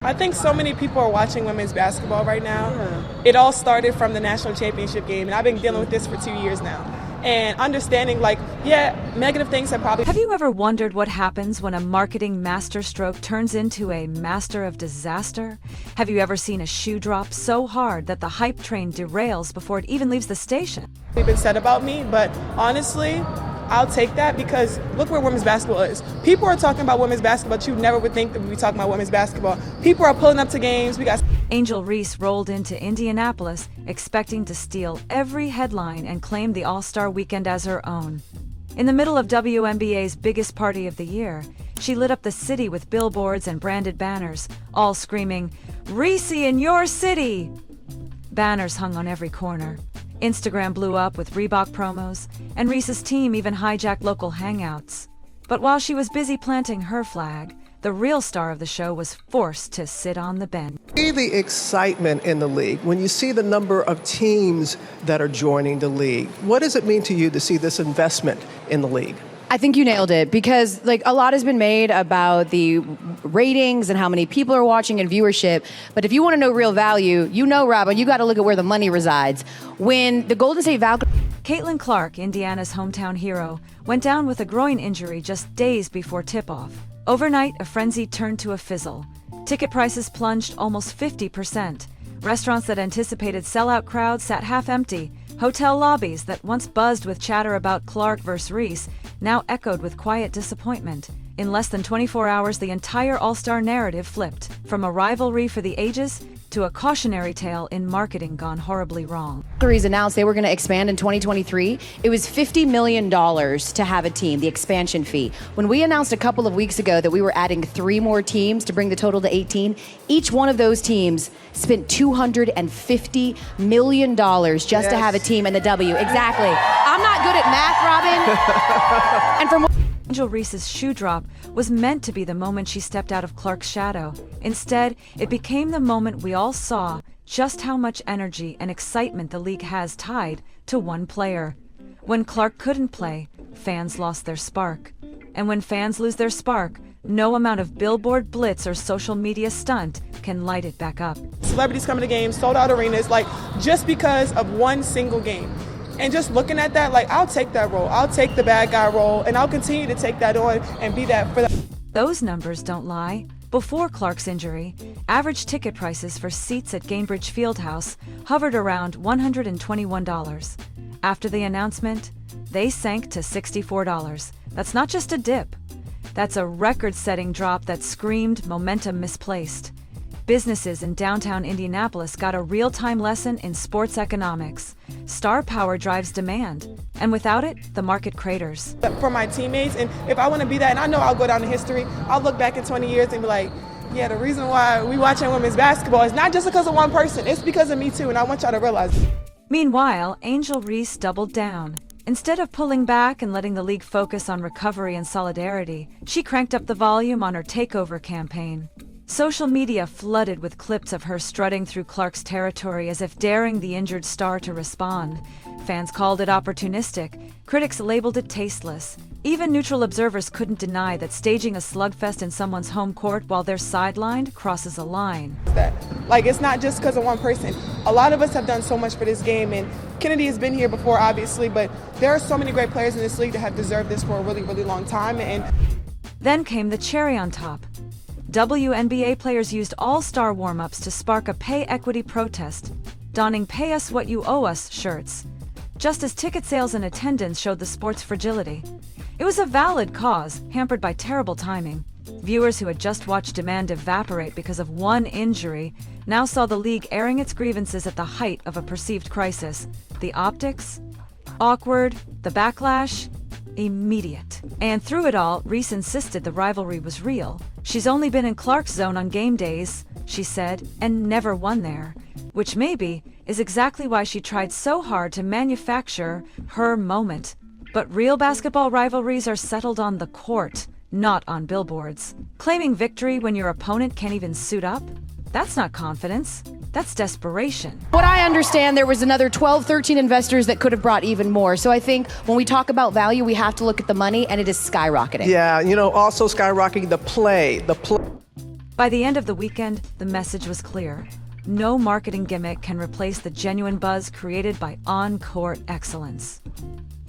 I think so many people are watching women's basketball right now. Yeah. It all started from the national championship game, and I've been dealing with this for 2 years now. And understanding, negative things have probably... Have you ever wondered what happens when a marketing masterstroke turns into a master of disaster? Have you ever seen a shoe drop so hard that the hype train derails before it even leaves the station? been said about me, but honestly, I'll take that because look where women's basketball is. People are talking about women's basketball, but you never would think that we'd be talking about women's basketball. People are pulling up to games. We got Angel Reese rolled into Indianapolis expecting to steal every headline and claim the All-Star Weekend as her own. In the middle of WNBA's biggest party of the year, she lit up the city with billboards and branded banners, all screaming, "Reese in your city!" Banners hung on every corner. Instagram blew up with Reebok promos, and Reese's team even hijacked local hangouts. But while she was busy planting her flag, the real star of the show was forced to sit on the bench. See the excitement in the league when you see the number of teams that are joining the league. What does it mean to you to see this investment in the league? I think you nailed it because a lot has been made about the ratings and how many people are watching and viewership. But if you want to know real value, Robin, you got to look at where the money resides. When the Golden State Falcons... Caitlin Clark, Indiana's hometown hero, went down with a groin injury just days before tip-off. Overnight, a frenzy turned to a fizzle. Ticket prices plunged almost 50%. Restaurants that anticipated sellout crowds sat half empty. Hotel lobbies that once buzzed with chatter about Clark vs. Reese now echoed with quiet disappointment. In less than 24 hours, the entire All-Star narrative flipped, from a rivalry for the ages to a cautionary tale in marketing gone horribly wrong. Announced they were going to expand in 2023. It was $50 million to have a team, the expansion fee. When we announced a couple of weeks ago that we were adding 3 more teams to bring the total to 18, each one of those teams spent $250 million just to have a team in the W. Exactly. I'm not good at math, Robin. And from Angel Reese's shoe drop was meant to be the moment she stepped out of Clark's shadow. Instead, it became the moment we all saw just how much energy and excitement the league has tied to one player. When Clark couldn't play, fans lost their spark. And when fans lose their spark, no amount of billboard blitz or social media stunt can light it back up. celebrities coming to games, sold out arenas, just because of one single game. And just looking at that, I'll take that role. I'll take the bad guy role, and I'll continue to take that on and be that for that. Those numbers don't lie. Before Clark's injury, average ticket prices for seats at Gainbridge Fieldhouse hovered around $121. After the announcement, they sank to $64. That's not just a dip. That's a record-setting drop that screamed momentum misplaced. Businesses in downtown Indianapolis got a real-time lesson in sports economics. Star power drives demand, and without it, the market craters. For my teammates, and if I want to be that, and I know I'll go down in history, I'll look back in 20 years and be like, yeah, the reason why we watching women's basketball is not just because of one person, it's because of me too, and I want y'all to realize it. Meanwhile, Angel Reese doubled down. Instead of pulling back and letting the league focus on recovery and solidarity, she cranked up the volume on her takeover campaign. Social media flooded with clips of her strutting through Clark's territory as if daring the injured star to respond. Fans called it opportunistic. Critics labeled it tasteless. Even neutral observers couldn't deny that staging a slugfest in someone's home court while they're sidelined crosses a line. It's not just because of one person. A lot of us have done so much for this game, and Kennedy has been here before, obviously, but there are so many great players in this league that have deserved this for a really, really long time. And then came the cherry on top. WNBA players used all-star warm-ups to spark a pay equity protest, donning "Pay Us What You Owe Us" shirts, just as ticket sales and attendance showed the sport's fragility. It was a valid cause, hampered by terrible timing. Viewers who had just watched demand evaporate because of one injury now saw the league airing its grievances at the height of a perceived crisis. The optics? Awkward. The backlash? Immediate. And through it all, Reese insisted the rivalry was real. She's only been in Clark's zone on game days, she said, and never won there. Which maybe is exactly why she tried so hard to manufacture her moment. But real basketball rivalries are settled on the court, not on billboards. Claiming victory when your opponent can't even suit up? That's not confidence. That's desperation. What I understand, there was another 12, 13 investors that could have brought even more. So I think when we talk about value, we have to look at the money, and it is skyrocketing. Yeah, also skyrocketing the play. By the end of the weekend, the message was clear. No marketing gimmick can replace the genuine buzz created by on-court excellence.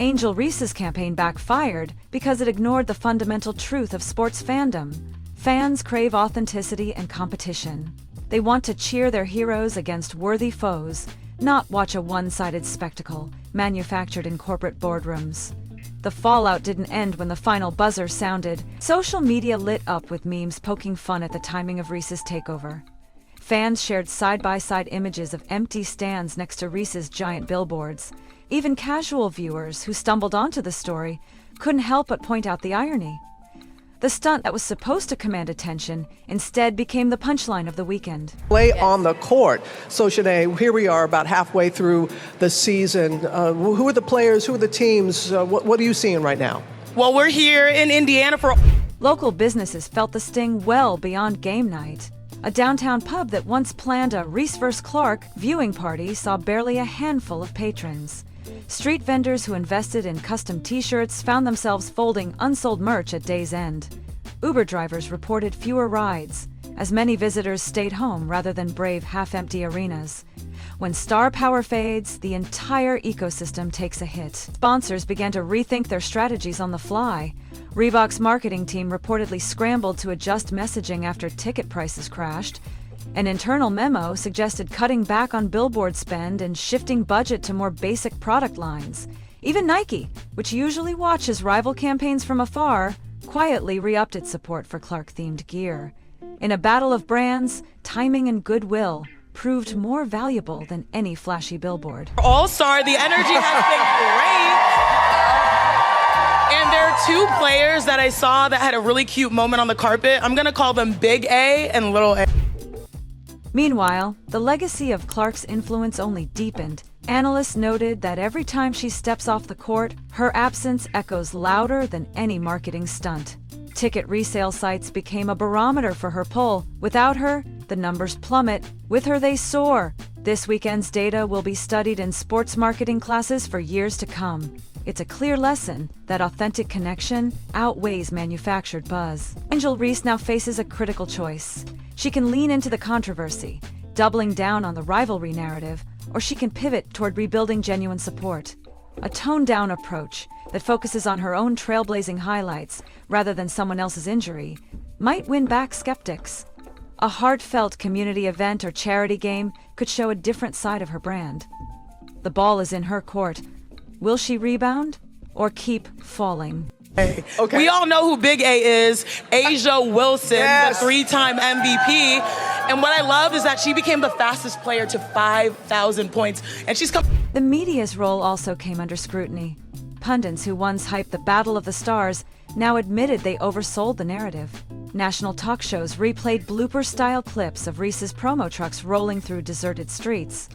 Angel Reese's campaign backfired because it ignored the fundamental truth of sports fandom. Fans crave authenticity and competition. They want to cheer their heroes against worthy foes, not watch a one-sided spectacle manufactured in corporate boardrooms. The fallout didn't end when the final buzzer sounded. Social media lit up with memes poking fun at the timing of Reese's takeover. Fans shared side-by-side images of empty stands next to Reese's giant billboards. Even casual viewers who stumbled onto the story couldn't help but point out the irony. The stunt that was supposed to command attention instead became the punchline of the weekend. Play on the court. So, Shanae, here we are about halfway through the season. Who are the players? Who are the teams? What are you seeing right now? Well, we're here in Indiana for... Local businesses felt the sting well beyond game night. A downtown pub that once planned a Reese vs. Clark viewing party saw barely a handful of patrons. Street vendors who invested in custom t-shirts found themselves folding unsold merch at day's end. Uber drivers reported fewer rides, as many visitors stayed home rather than brave half-empty arenas. When star power fades, the entire ecosystem takes a hit. Sponsors began to rethink their strategies on the fly. Reebok's marketing team reportedly scrambled to adjust messaging after ticket prices crashed. An internal memo suggested cutting back on billboard spend and shifting budget to more basic product lines. Even Nike, which usually watches rival campaigns from afar, quietly re-upped its support for Clark-themed gear. In a battle of brands, timing and goodwill proved more valuable than any flashy billboard. All-star, the energy has been great. And there are two players that I saw that had a really cute moment on the carpet. I'm gonna call them Big A and Little A. Meanwhile, the legacy of Clark's influence only deepened. Analysts noted that every time she steps off the court, her absence echoes louder than any marketing stunt. Ticket resale sites became a barometer for her pull. Without her, the numbers plummet. With her, they soar. This weekend's data will be studied in sports marketing classes for years to come. It's a clear lesson that authentic connection outweighs manufactured buzz. Angel Reese now faces a critical choice. She can lean into the controversy, doubling down on the rivalry narrative, or she can pivot toward rebuilding genuine support. A toned-down approach that focuses on her own trailblazing highlights rather than someone else's injury might win back skeptics. A heartfelt community event or charity game could show a different side of her brand. The ball is in her court. Will she rebound or keep falling? Okay. We all know who Big A is, Asia Wilson, Yes. the three-time MVP. And what I love is that she became the fastest player to 5,000 points. And she's come... The media's role also came under scrutiny. Pundits who once hyped the Battle of the Stars now admitted they oversold the narrative. National talk shows replayed blooper-style clips of Reese's promo trucks rolling through deserted streets.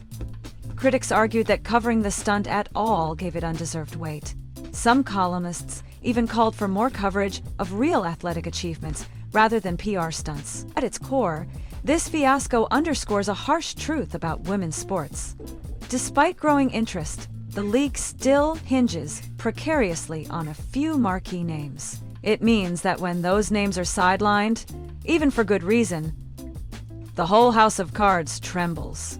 Critics argued that covering the stunt at all gave it undeserved weight. Some columnists even called for more coverage of real athletic achievements rather than PR stunts. At its core, this fiasco underscores a harsh truth about women's sports. Despite growing interest, the league still hinges precariously on a few marquee names. It means that when those names are sidelined, even for good reason, the whole house of cards trembles.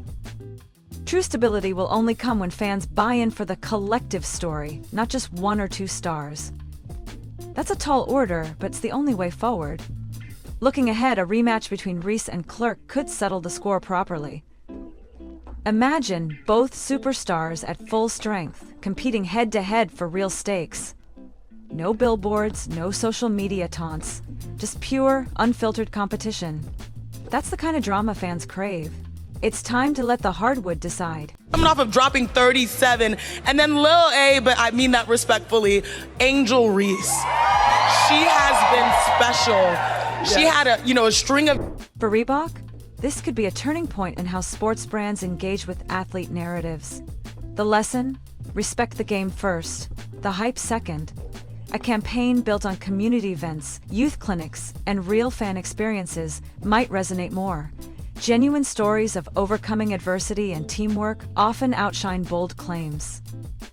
True stability will only come when fans buy in for the collective story, not just one or two stars. That's a tall order, but it's the only way forward. Looking ahead, a rematch between Reese and Clark could settle the score properly. Imagine both superstars at full strength, competing head-to-head for real stakes. No billboards, no social media taunts, just pure, unfiltered competition. That's the kind of drama fans crave. It's time to let the hardwood decide. Coming off of dropping 37, and then Lil A, but I mean that respectfully, Angel Reese. She has been special. She had a string of... For Reebok, this could be a turning point in how sports brands engage with athlete narratives. The lesson? Respect the game first, the hype second. A campaign built on community events, youth clinics, and real fan experiences might resonate more. Genuine stories of overcoming adversity and teamwork often outshine bold claims.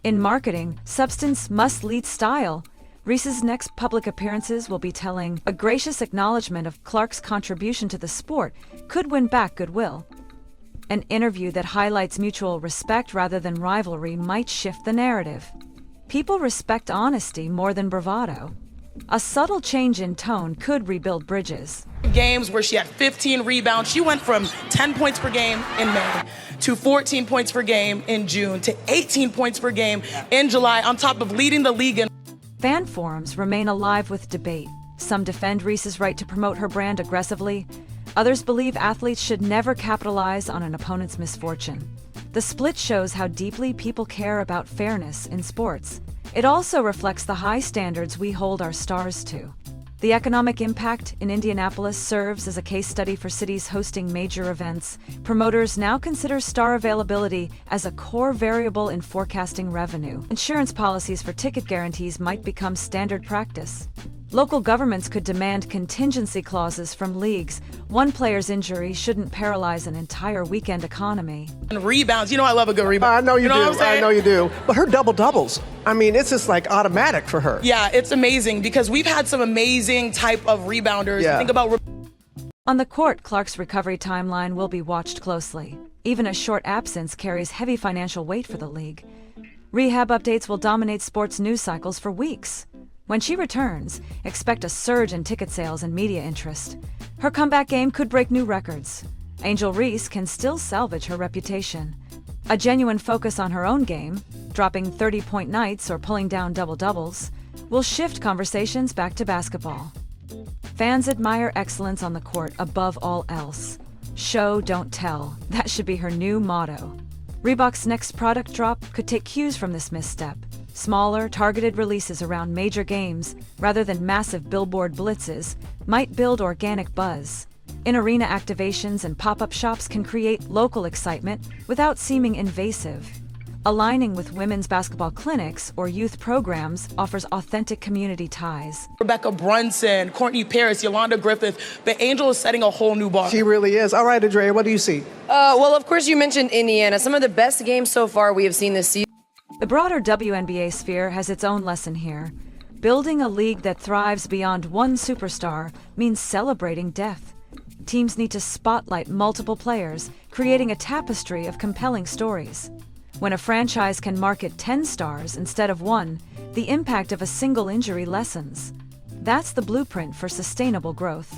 In marketing, substance must lead style. Reese's next public appearances will be telling. A gracious acknowledgement of Clark's contribution to the sport could win back goodwill. An interview that highlights mutual respect rather than rivalry might shift the narrative. People respect honesty more than bravado. A subtle change in tone could rebuild bridges. Games where she had 15 rebounds. She went from 10 points per game in May to 14 points per game in June to 18 points per game in July, on top of leading the league in. Fan forums remain alive with debate. Some defend Reese's right to promote her brand aggressively. Others believe athletes should never capitalize on an opponent's misfortune. The split shows how deeply people care about fairness in sports. It also reflects the high standards we hold our stars to. The economic impact in Indianapolis serves as a case study for cities hosting major events. Promoters now consider star availability as a core variable in forecasting revenue. Insurance policies for ticket guarantees might become standard practice. Local governments could demand contingency clauses from leagues. One player's injury shouldn't paralyze an entire weekend economy. And rebounds, you know I love a good rebound. I know you, know do. What I'm saying? I know you do. But her double-doubles, I mean, it's just like automatic for her. Yeah, it's amazing because we've had some amazing type of rebounders. Yeah. Think about. On the court, Clark's recovery timeline will be watched closely. Even a short absence carries heavy financial weight for the league. Rehab updates will dominate sports news cycles for weeks. When she returns, expect a surge in ticket sales and media interest. Her comeback game could break new records. Angel Reese can still salvage her reputation. A genuine focus on her own game, dropping 30-point nights or pulling down double-doubles, will shift conversations back to basketball. Fans admire excellence on the court above all else. Show, don't tell. That should be her new motto. Reebok's next product drop could take cues from this misstep. Smaller, targeted releases around major games, rather than massive billboard blitzes, might build organic buzz. In-arena activations and pop-up shops can create local excitement without seeming invasive. Aligning with women's basketball clinics or youth programs offers authentic community ties. Rebecca Brunson, Courtney Paris, Yolanda Griffith, but Angel is setting a whole new bar. She really is. All right, Andrea, what do you see? Well, of course, you mentioned Indiana. Some of the best games so far we have seen this season. The broader WNBA sphere has its own lesson here. Building a league that thrives beyond one superstar means celebrating depth. Teams need to spotlight multiple players, creating a tapestry of compelling stories. When a franchise can market 10 stars instead of one, the impact of a single injury lessens. That's the blueprint for sustainable growth.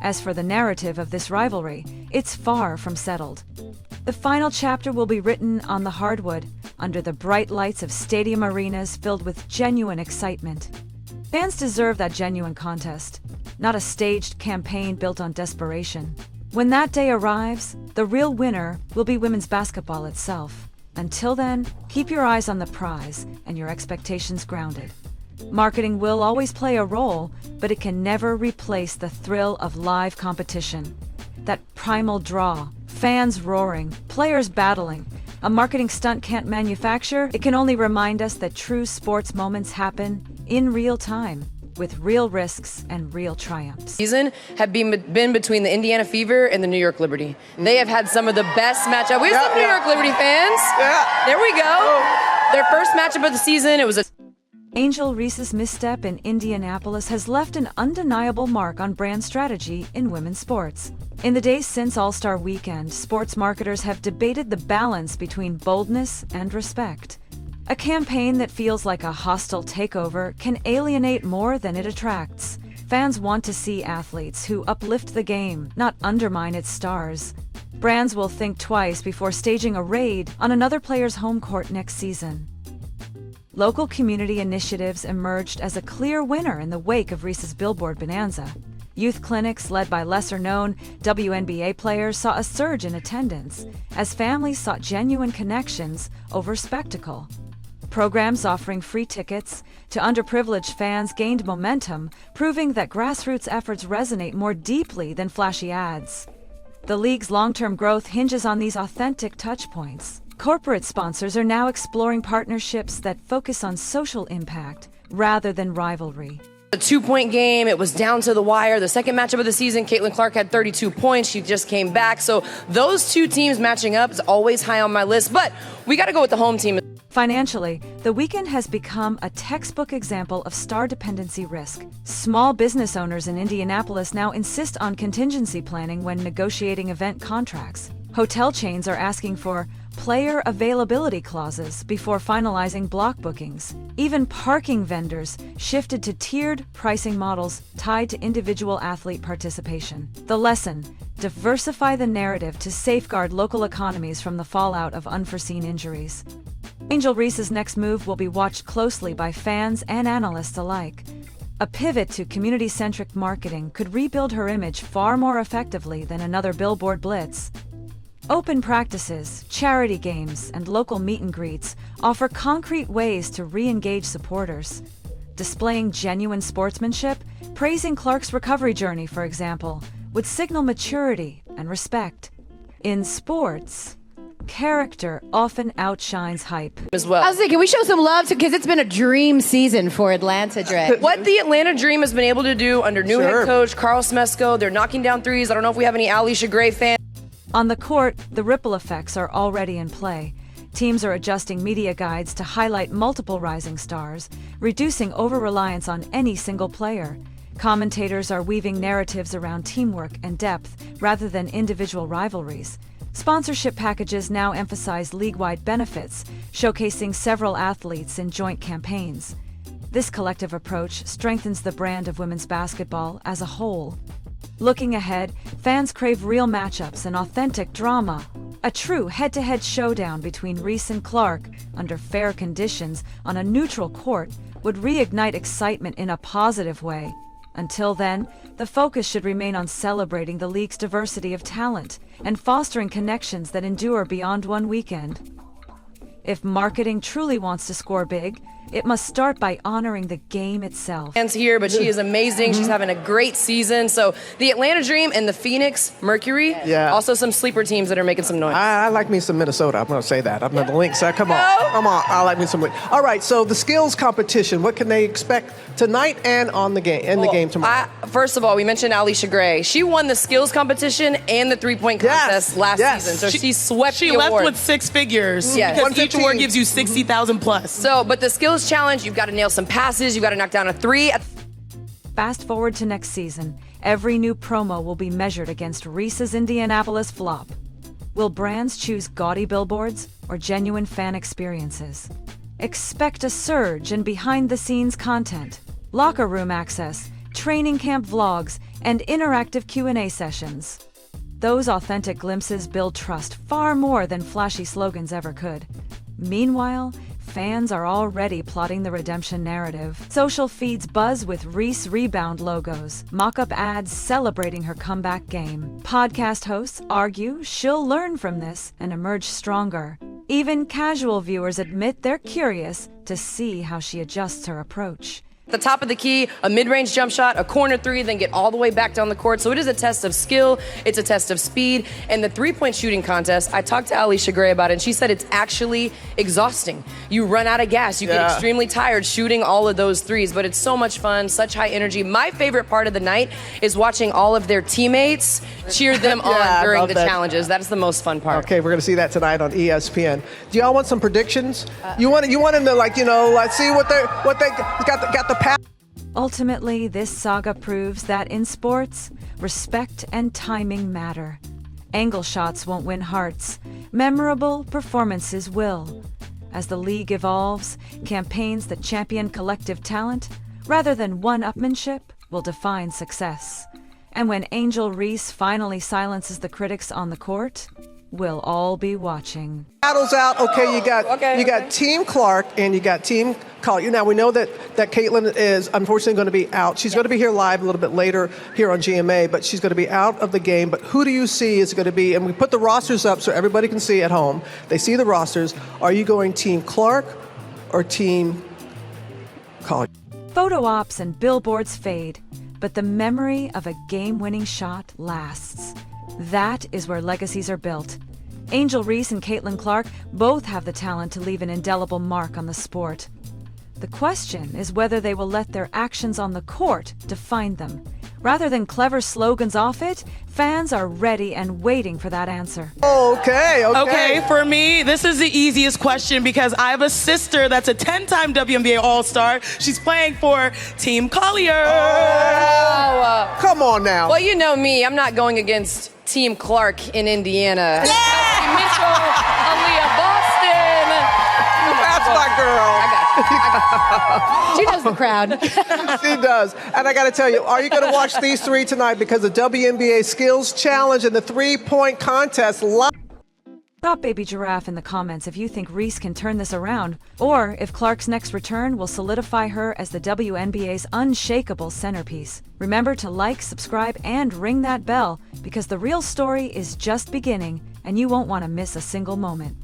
As for the narrative of this rivalry, it's far from settled. The final chapter will be written on the hardwood, under the bright lights of stadium arenas filled with genuine excitement. Fans deserve that genuine contest, not a staged campaign built on desperation. When that day arrives, the real winner will be women's basketball itself. Until then, keep your eyes on the prize and your expectations grounded. Marketing will always play a role, but it can never replace the thrill of live competition. That primal draw, fans roaring, players battling. A marketing stunt can't manufacture. It can only remind us that true sports moments happen in real time, with real risks and real triumphs. Season have been between the Indiana Fever and the New York Liberty. They have had some of the best matchups. We have some New York Liberty fans. Yeah. There we go. Their first matchup of the season, it was a Angel Reese's misstep in Indianapolis has left an undeniable mark on brand strategy in women's sports. In the days since All-Star Weekend, sports marketers have debated the balance between boldness and respect. A campaign that feels like a hostile takeover can alienate more than it attracts. Fans want to see athletes who uplift the game, not undermine its stars. Brands will think twice before staging a raid on another player's home court next season. Local community initiatives emerged as a clear winner in the wake of Reese's Billboard Bonanza. Youth clinics led by lesser-known WNBA players saw a surge in attendance as families sought genuine connections over spectacle. Programs offering free tickets to underprivileged fans gained momentum, proving that grassroots efforts resonate more deeply than flashy ads. The league's long-term growth hinges on these authentic touchpoints. Corporate sponsors are now exploring partnerships that focus on social impact rather than rivalry. A 2-point game. It was down to the wire. The second matchup of the season, Caitlin Clark had 32 points. She just came back. So those two teams matching up is always high on my list. But we got to go with the home team. Financially, the weekend has become a textbook example of star dependency risk. Small business owners in Indianapolis now insist on contingency planning when negotiating event contracts. Hotel chains are asking for player availability clauses before finalizing block bookings. Even parking vendors shifted to tiered pricing models tied to individual athlete participation. The lesson: diversify the narrative to safeguard local economies from the fallout of unforeseen injuries. Angel Reese's next move will be watched closely by fans and analysts alike. A pivot to community-centric marketing could rebuild her image far more effectively than another billboard blitz. Open practices, charity games, and local meet and greets offer concrete ways to re-engage supporters. Displaying genuine sportsmanship, praising Clark's recovery journey, for example, would signal maturity and respect. In sports, character often outshines hype. As well. I was thinking, can we show some love because it's been a dream season for Atlanta, Dre. What the Atlanta Dream has been able to do under new head coach Carl Smesko, they're knocking down threes. I don't know if we have any Alicia Gray fans. On the court, the ripple effects are already in play. Teams are adjusting media guides to highlight multiple rising stars, reducing over-reliance on any single player. Commentators are weaving narratives around teamwork and depth rather than individual rivalries. Sponsorship packages now emphasize league-wide benefits, showcasing several athletes in joint campaigns. This collective approach strengthens the brand of women's basketball as a whole. Looking ahead, fans crave real matchups and authentic drama. A true head-to-head showdown between Reese and Clark, under fair conditions, on a neutral court, would reignite excitement in a positive way. Until then, the focus should remain on celebrating the league's diversity of talent and fostering connections that endure beyond one weekend. If marketing truly wants to score big, it must start by honoring the game itself. Fans here, but she is amazing. She's having a great season. So the Atlanta Dream and the Phoenix Mercury, also some sleeper teams that are making some noise. I like me some Minnesota. I'm going to say that. I'm going to link. So come on. I like me some. All right. So the skills competition. What can they expect tonight and on the game the game tomorrow? First of all, we mentioned Alicia Gray. She won the skills competition and the three-point contest last season. So she swept the award. She left with six figures. Yes. Because each award gives you 60,000 plus. So, but the skills challenge, you've got to nail some passes. You've got to knock down a three. Fast forward to next season, every new promo will be measured against Reese's Indianapolis flop. Will brands choose gaudy billboards or genuine fan experiences? Expect a surge in behind-the-scenes content, locker room access, training camp vlogs, and interactive Q&A sessions. Those authentic glimpses build trust far more than flashy slogans ever could. Meanwhile, fans are already plotting the redemption narrative. Social feeds buzz with Reese rebound logos, mock-up ads celebrating her comeback game. Podcast hosts argue she'll learn from this and emerge stronger. Even casual viewers admit they're curious to see how she adjusts her approach. At the top of the key, a mid-range jump shot, a corner three, then get all the way back down the court. So it is a test of skill, it's a test of speed, and the three-point shooting contest, I talked to Alicia Gray about it, and she said it's actually exhausting. You run out of gas, you get extremely tired shooting all of those threes, but it's so much fun, such high energy. My favorite part of the night is watching all of their teammates cheer them on during the challenges. That is the most fun part. Okay, we're going to see that tonight on ESPN. Do y'all want some predictions? You want them to, like, let's see what they got the pass. Ultimately, this saga proves that in sports, respect and timing matter. Angle shots won't win hearts. Memorable performances will. As the league evolves, campaigns that champion collective talent, rather than one-upmanship, will define success. And when Angel Reese finally silences the critics on the court, we'll all be watching. Battles out. Okay, you got Team Clark and you got Team Collier. Now we know that Caitlin is unfortunately going to be out. She's going to be here live a little bit later here on GMA, but she's going to be out of the game. But who do you see is going to be? And we put the rosters up so everybody can see at home. They see the rosters. Are you going Team Clark or Team Collier? Photo ops and billboards fade, but the memory of a game-winning shot lasts. That is where legacies are built. Angel Reese and Caitlin Clark both have the talent to leave an indelible mark on the sport. The question is whether they will let their actions on the court define them. Rather than clever slogans off it, fans are ready and waiting for that answer. Okay. Okay, for me, this is the easiest question because I have a sister that's a 10-time WNBA All-Star. She's playing for Team Collier. Come on now. Well, you know me. I'm not going against Team Clark in Indiana. Yeah! Mitchell, Aaliyah, Boston. That's my girl. I got you. She knows the crowd. She does. And I got to tell you, are you going to watch these three tonight? Because the WNBA Skills Challenge and the three-point contest live. Drop Baby Giraffe in the comments if you think Reese can turn this around, or if Clark's next return will solidify her as the WNBA's unshakable centerpiece. Remember to like, subscribe, and ring that bell, because the real story is just beginning, and you won't want to miss a single moment.